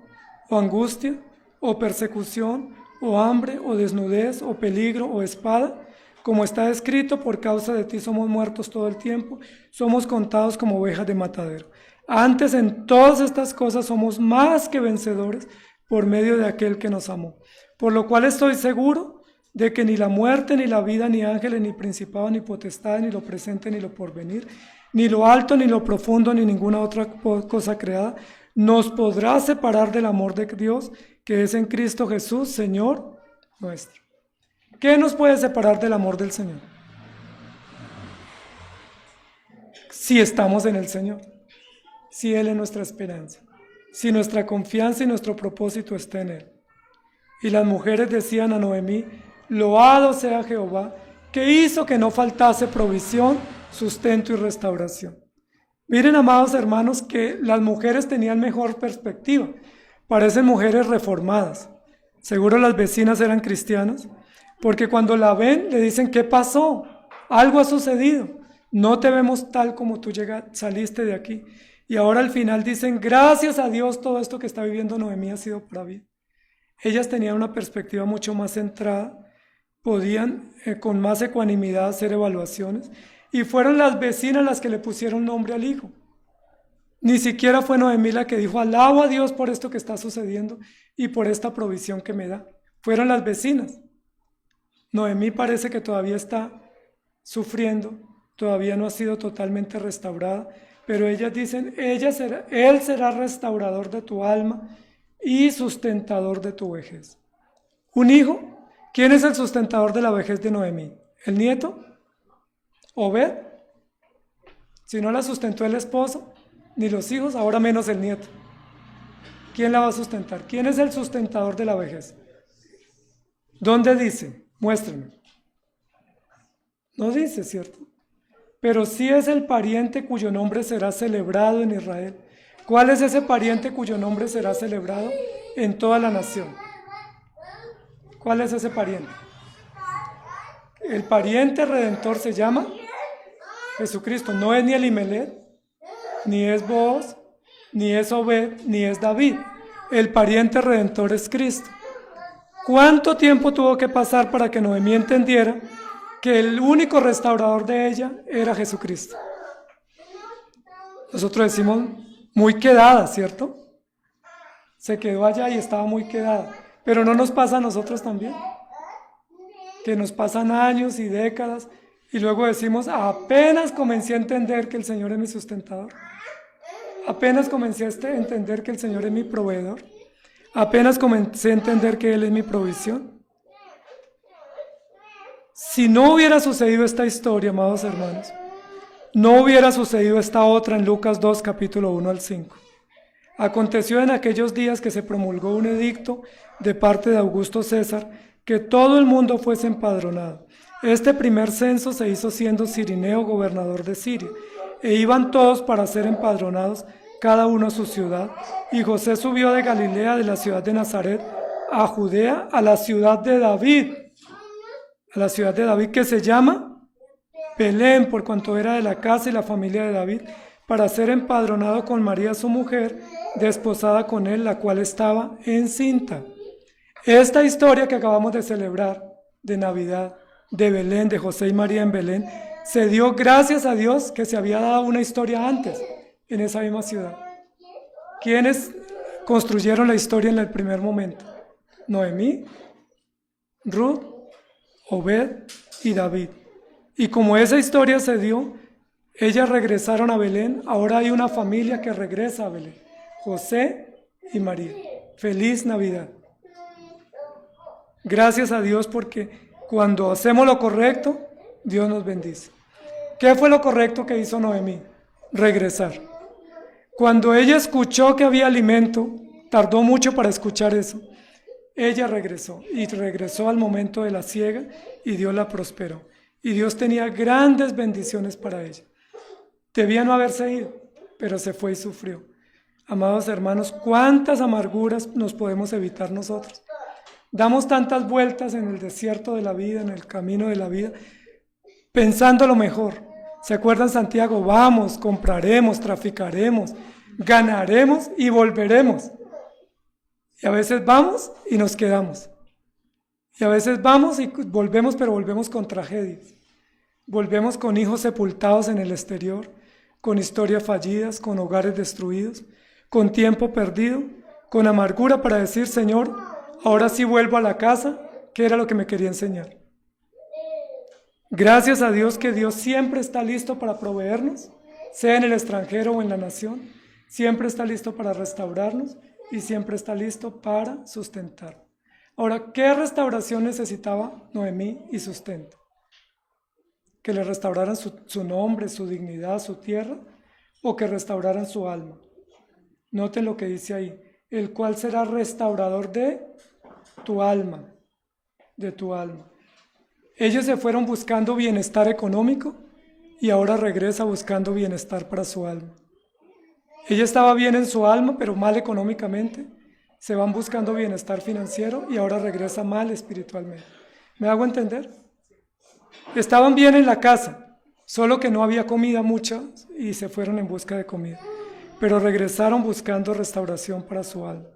o angustia, o persecución, o hambre, o desnudez, o peligro, o espada? Como está escrito, por causa de ti somos muertos todo el tiempo, somos contados como ovejas de matadero. Antes en todas estas cosas somos más que vencedores por medio de aquel que nos amó. Por lo cual estoy seguro de que ni la muerte, ni la vida, ni ángeles, ni principados, ni potestades, ni lo presente, ni lo porvenir, ni lo alto, ni lo profundo, ni ninguna otra cosa creada nos podrá separar del amor de Dios que es en Cristo Jesús, Señor nuestro. ¿Qué nos puede separar del amor del Señor? Si estamos en el Señor, si Él es nuestra esperanza, si nuestra confianza y nuestro propósito está en Él. Y las mujeres decían a Noemí: loado sea Jehová, que hizo que no faltase provisión, sustento y restauración. Miren, amados hermanos, que las mujeres tenían mejor perspectiva. Parecen mujeres reformadas. Seguro las vecinas eran cristianas, porque cuando la ven le dicen: ¿qué pasó? Algo ha sucedido. No te vemos tal como tú saliste de aquí. Y ahora al final dicen: gracias a Dios, todo esto que está viviendo Noemí ha sido para bien. Ellas tenían una perspectiva mucho más centrada, podían con más ecuanimidad hacer evaluaciones, y fueron las vecinas las que le pusieron nombre al hijo. Ni siquiera fue Noemí la que dijo: alabo a Dios por esto que está sucediendo y por esta provisión que me da. Fueron las vecinas. Noemí parece que todavía está sufriendo, todavía no ha sido totalmente restaurada, pero ellas dicen: Él será restaurador de tu alma y sustentador de tu vejez. Un hijo. ¿Quién es el sustentador de la vejez de Noemí? ¿El nieto? ¿Obed? Si no la sustentó el esposo, ni los hijos, ahora menos el nieto. ¿Quién la va a sustentar? ¿Quién es el sustentador de la vejez? ¿Dónde dice? Muéstrenme. No dice, ¿cierto? Pero sí es el pariente cuyo nombre será celebrado en Israel. ¿Cuál es ese pariente cuyo nombre será celebrado en toda la nación? ¿Cuál es ese pariente? El pariente redentor se llama Jesucristo. No es ni Elimelech, ni es Booz, ni es Obed, ni es David. El pariente redentor es Cristo. ¿Cuánto tiempo tuvo que pasar para que Noemí entendiera que el único restaurador de ella era Jesucristo? Nosotros decimos muy quedada, ¿cierto? Se quedó allá y estaba muy quedada. Pero ¿no nos pasa a nosotros también? Que nos pasan años y décadas y luego decimos: apenas comencé a entender que el Señor es mi sustentador. Apenas comencé a entender que el Señor es mi proveedor. Apenas comencé a entender que Él es mi provisión. Si no hubiera sucedido esta historia, amados hermanos, no hubiera sucedido esta otra en Lucas 2, capítulo 1 al 5. Aconteció en aquellos días que se promulgó un edicto de parte de Augusto César que todo el mundo fuese empadronado. Este primer censo se hizo siendo Cirineo gobernador de Siria, e iban todos para ser empadronados, cada uno a su ciudad. Y José subió de Galilea, de la ciudad de Nazaret, a Judea, a la ciudad de David, que se llama Belén, por cuanto era de la casa y la familia de David, para ser empadronado con María su mujer, desposada con él, la cual estaba encinta. Esta historia que acabamos de celebrar, de Navidad, de Belén, de José y María en Belén, se dio gracias a Dios que se había dado una historia antes, en esa misma ciudad. ¿Quiénes construyeron la historia en el primer momento? Noemí, Ruth, Obed y David. Y como esa historia se dio, ellas regresaron a Belén. Ahora hay una familia que regresa a Belén: José y María. ¡Feliz Navidad! Gracias a Dios, porque cuando hacemos lo correcto, Dios nos bendice. ¿Qué fue lo correcto que hizo Noemí? Regresar. Cuando ella escuchó que había alimento, tardó mucho para escuchar eso. Ella regresó, y regresó al momento de la siega, y Dios la prosperó. Y Dios tenía grandes bendiciones para ella. Debía no haberse ido, pero se fue y sufrió. Amados hermanos, ¿cuántas amarguras nos podemos evitar nosotros? Damos tantas vueltas en el desierto de la vida, en el camino de la vida, pensando lo mejor. ¿Se acuerdan, Santiago? Vamos, compraremos, traficaremos, ganaremos y volveremos. Y a veces vamos y nos quedamos. Y a veces vamos y volvemos, pero volvemos con tragedias. Volvemos con hijos sepultados en el exterior, con historias fallidas, con hogares destruidos, con tiempo perdido, con amargura para decir: Señor, ahora sí vuelvo a la casa, que era lo que me quería enseñar. Gracias a Dios que Dios siempre está listo para proveernos, sea en el extranjero o en la nación, siempre está listo para restaurarnos y siempre está listo para sustentar. Ahora, ¿qué restauración necesitaba Noemí y sustento? ¿Que le restauraran su nombre, su dignidad, su tierra, o que restauraran su alma? Noten lo que dice ahí, el cual será restaurador de tu alma, de tu alma. Ellos se fueron buscando bienestar económico y ahora regresa buscando bienestar para su alma. Ella estaba bien en su alma, pero mal económicamente. Se van buscando bienestar financiero y ahora regresa mal espiritualmente. ¿Me hago entender? Estaban bien en la casa, solo que no había comida mucha y se fueron en busca de comida. Pero regresaron buscando restauración para su alma.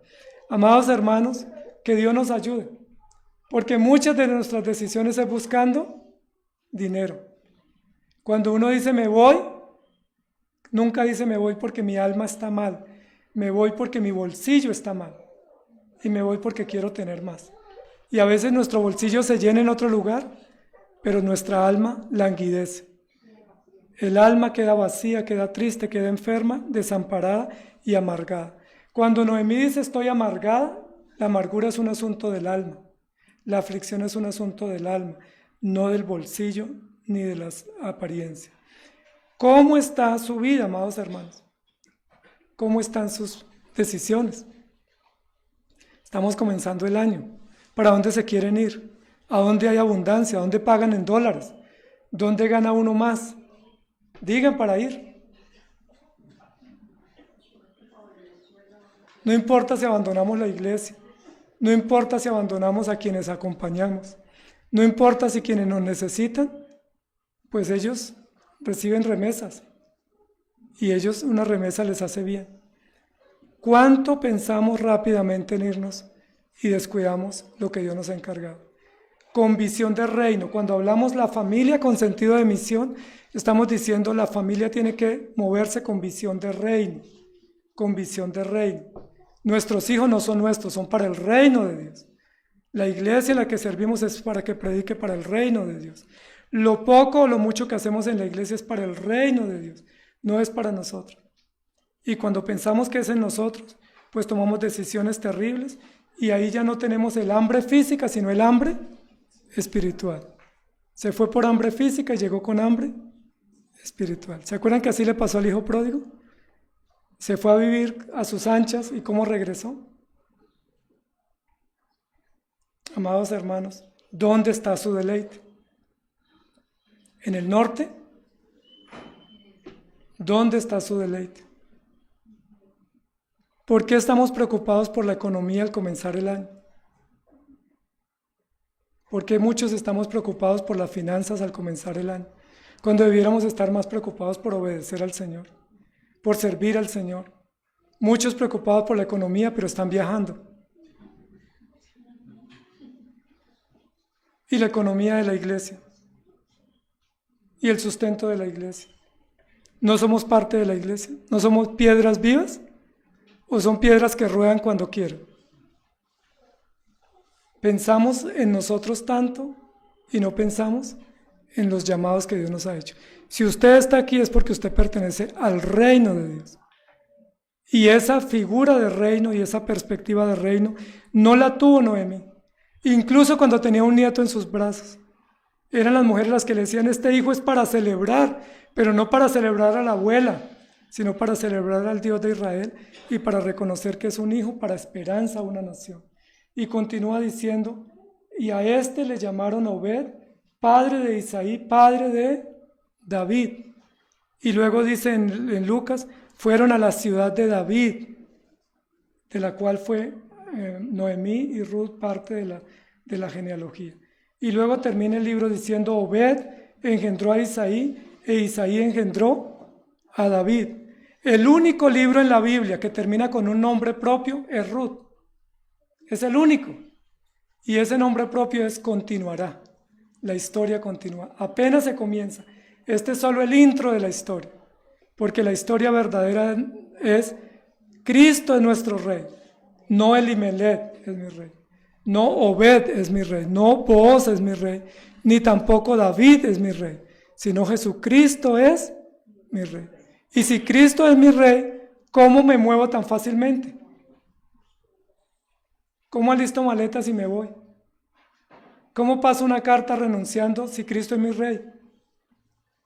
Amados hermanos, que Dios nos ayude, porque muchas de nuestras decisiones es buscando dinero. Cuando uno dice me voy, nunca dice me voy porque mi alma está mal, me voy porque mi bolsillo está mal y me voy porque quiero tener más. Y a veces nuestro bolsillo se llena en otro lugar, pero nuestra alma languidece. El alma queda vacía, queda triste, queda enferma, desamparada y amargada. Cuando Noemí dice estoy amargada, la amargura es un asunto del alma. La aflicción es un asunto del alma, no del bolsillo ni de las apariencias. ¿Cómo está su vida, amados hermanos? ¿Cómo están sus decisiones? Estamos comenzando el año. ¿Para dónde se quieren ir? ¿A dónde hay abundancia? ¿A dónde pagan en dólares? ¿Dónde gana uno más? Digan para ir. No importa si abandonamos la iglesia. No importa si abandonamos a quienes acompañamos. No importa si quienes nos necesitan, pues ellos reciben remesas. Y ellos una remesa les hace bien. ¿Cuánto pensamos rápidamente en irnos y descuidamos lo que Dios nos ha encargado? Con visión de reino. Cuando hablamos la familia con sentido de misión, estamos diciendo la familia tiene que moverse con visión de reino. Con visión de reino. Nuestros hijos no son nuestros, son para el reino de Dios. La iglesia en la que servimos es para que predique para el reino de Dios. Lo poco o lo mucho que hacemos en la iglesia es para el reino de Dios, no es para nosotros. Y cuando pensamos que es en nosotros, pues tomamos decisiones terribles y ahí ya no tenemos el hambre física, sino el hambre espiritual. Se fue por hambre física y llegó con hambre espiritual. ¿Se acuerdan que así le pasó al hijo pródigo? Se fue a vivir a sus anchas y ¿cómo regresó? Amados hermanos, ¿dónde está su deleite? ¿En el norte? ¿Dónde está su deleite? ¿Por qué estamos preocupados por la economía al comenzar el año? ¿Por qué muchos estamos preocupados por las finanzas al comenzar el año? Cuando debiéramos estar más preocupados por obedecer al Señor, por servir al Señor. Muchos preocupados por la economía, pero están viajando. Y la economía de la iglesia. Y el sustento de la iglesia. ¿No somos parte de la iglesia? ¿No somos piedras vivas? ¿O son piedras que ruedan cuando quieren? Pensamos en nosotros tanto y no pensamos en los llamados que Dios nos ha hecho. Si usted está aquí es porque usted pertenece al reino de Dios. Y esa figura de reino y esa perspectiva de reino no la tuvo Noemí. Incluso cuando tenía un nieto en sus brazos. Eran las mujeres las que le decían, este hijo es para celebrar, pero no para celebrar a la abuela, sino para celebrar al Dios de Israel y para reconocer que es un hijo para esperanza a una nación. Y continúa diciendo, y a este le llamaron Obed, padre de Isaí, padre de David. Y luego dice en Lucas, fueron a la ciudad de David, de la cual fue Noemí y Ruth parte de la genealogía. Y luego termina el libro diciendo, Obed engendró a Isaí, e Isaí engendró a David. El único libro en la Biblia que termina con un nombre propio es Ruth. Es el único. Y ese nombre propio es continuará. La historia continúa. Apenas se comienza. Este es solo el intro de la historia. Porque la historia verdadera es Cristo es nuestro rey. No Elimelech es mi rey. No Obed es mi rey. No Booz es mi rey. Ni tampoco David es mi rey. Sino Jesucristo es mi rey. Y si Cristo es mi rey, ¿cómo me muevo tan fácilmente? ¿Cómo alisto maletas y me voy? ¿Cómo paso una carta renunciando si Cristo es mi rey?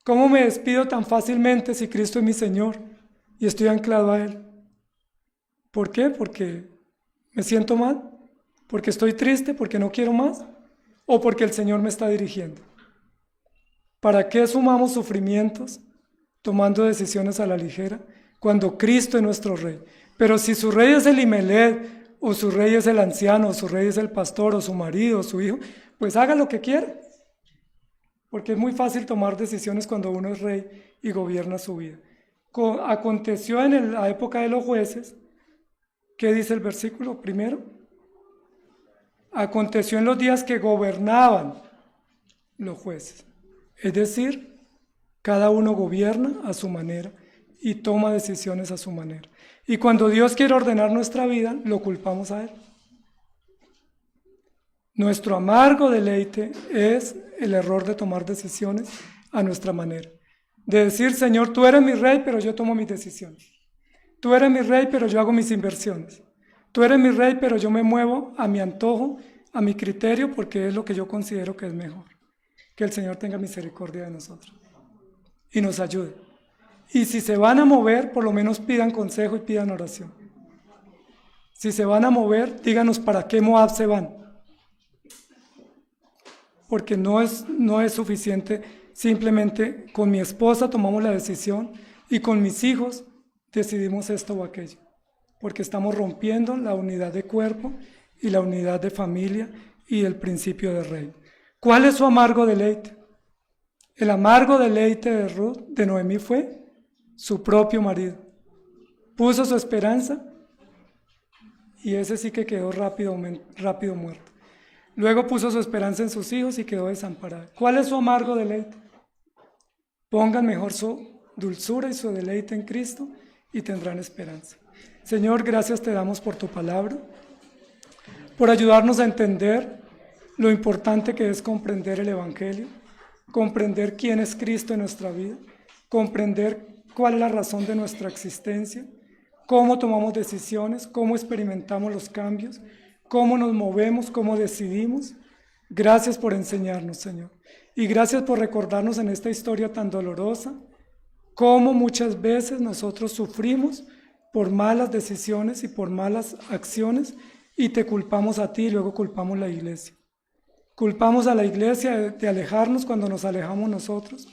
¿Cómo me despido tan fácilmente si Cristo es mi Señor y estoy anclado a Él? ¿Por qué? Porque me siento mal, porque estoy triste, porque no quiero más, o porque el Señor me está dirigiendo. ¿Para qué sumamos sufrimientos tomando decisiones a la ligera cuando Cristo es nuestro rey? Pero si su rey es Elimelech, o su rey es el anciano, o su rey es el pastor, o su marido, o su hijo, pues haga lo que quiera. Porque es muy fácil tomar decisiones cuando uno es rey y gobierna su vida. Aconteció en la época de los jueces, ¿qué dice el versículo primero? Aconteció en los días que gobernaban los jueces. Es decir, cada uno gobierna a su manera y toma decisiones a su manera. Y cuando Dios quiere ordenar nuestra vida, lo culpamos a Él. Nuestro amargo deleite es el error de tomar decisiones a nuestra manera. De decir, Señor, tú eres mi rey, pero yo tomo mis decisiones. Tú eres mi rey, pero yo hago mis inversiones. Tú eres mi rey, pero yo me muevo a mi antojo, a mi criterio, porque es lo que yo considero que es mejor. Que el Señor tenga misericordia de nosotros y nos ayude. Y si se van a mover, por lo menos pidan consejo y pidan oración. Si se van a mover, díganos para qué Moab se van. Porque no es suficiente simplemente con mi esposa tomamos la decisión y con mis hijos decidimos esto o aquello. Porque estamos rompiendo la unidad de cuerpo y la unidad de familia y el principio de reino. ¿Cuál es su amargo deleite? El amargo deleite de Noemí fue su propio marido. Puso su esperanza y ese sí que quedó rápido muerto. Luego puso su esperanza en sus hijos y quedó desamparada. ¿Cuál es su amargo deleite? Pongan mejor su dulzura y su deleite en Cristo y tendrán esperanza. Señor, gracias te damos por tu palabra, por ayudarnos a entender lo importante que es comprender el Evangelio, comprender quién es Cristo en nuestra vida, comprender cuál es la razón de nuestra existencia, cómo tomamos decisiones, cómo experimentamos los cambios, cómo nos movemos, cómo decidimos. Gracias por enseñarnos, Señor. Y gracias por recordarnos en esta historia tan dolorosa, cómo muchas veces nosotros sufrimos por malas decisiones y por malas acciones y te culpamos a ti y luego culpamos a la iglesia. Culpamos a la iglesia de alejarnos cuando nos alejamos nosotros.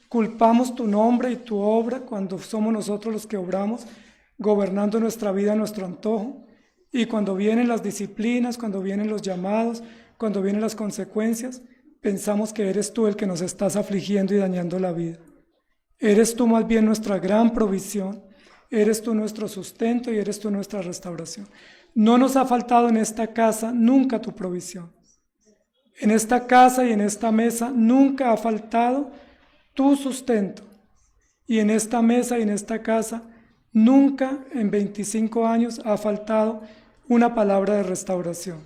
Culpamos tu nombre y tu obra cuando somos nosotros los que obramos, gobernando nuestra vida a nuestro antojo. Y cuando vienen las disciplinas, cuando vienen los llamados, cuando vienen las consecuencias, pensamos que eres tú el que nos estás afligiendo y dañando la vida. Eres tú más bien nuestra gran provisión, eres tú nuestro sustento y eres tú nuestra restauración. No nos ha faltado en esta casa nunca tu provisión. En esta casa y en esta mesa nunca ha faltado tu sustento. Y en esta mesa y en esta casa nunca en 25 años ha faltado una palabra de restauración.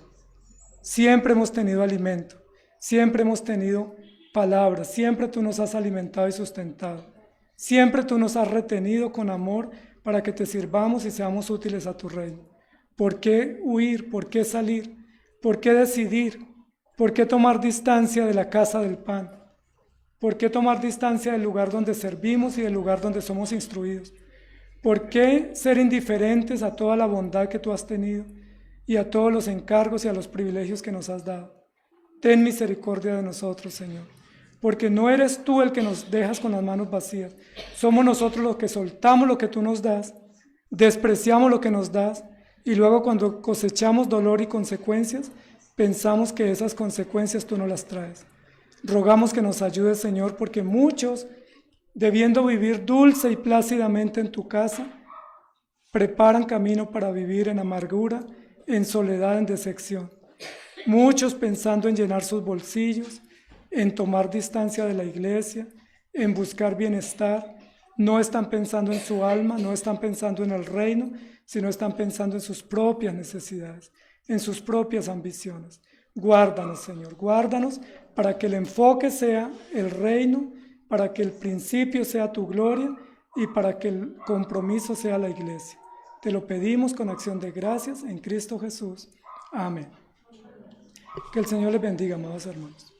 Siempre hemos tenido alimento, siempre hemos tenido palabras, siempre tú nos has alimentado y sustentado. Siempre tú nos has retenido con amor para que te sirvamos y seamos útiles a tu reino. ¿Por qué huir? ¿Por qué salir? ¿Por qué decidir? ¿Por qué tomar distancia de la casa del pan? ¿Por qué tomar distancia del lugar donde servimos y del lugar donde somos instruidos? ¿Por qué ser indiferentes a toda la bondad que tú has tenido y a todos los encargos y a los privilegios que nos has dado? Ten misericordia de nosotros, Señor, porque no eres tú el que nos dejas con las manos vacías. Somos nosotros los que soltamos lo que tú nos das, despreciamos lo que nos das y luego cuando cosechamos dolor y consecuencias, pensamos que esas consecuencias tú no las traes. Rogamos que nos ayudes, Señor, porque muchos, debiendo vivir dulce y plácidamente en tu casa, preparan camino para vivir en amargura, en soledad, en decepción. Muchos pensando en llenar sus bolsillos, en tomar distancia de la iglesia, en buscar bienestar, no están pensando en su alma, no están pensando en el reino, sino están pensando en sus propias necesidades, en sus propias ambiciones. Guárdanos, Señor, guárdanos para que el enfoque sea el reino, para que el principio sea tu gloria y para que el compromiso sea la iglesia. Te lo pedimos con acción de gracias en Cristo Jesús. Amén. Que el Señor les bendiga, amados hermanos.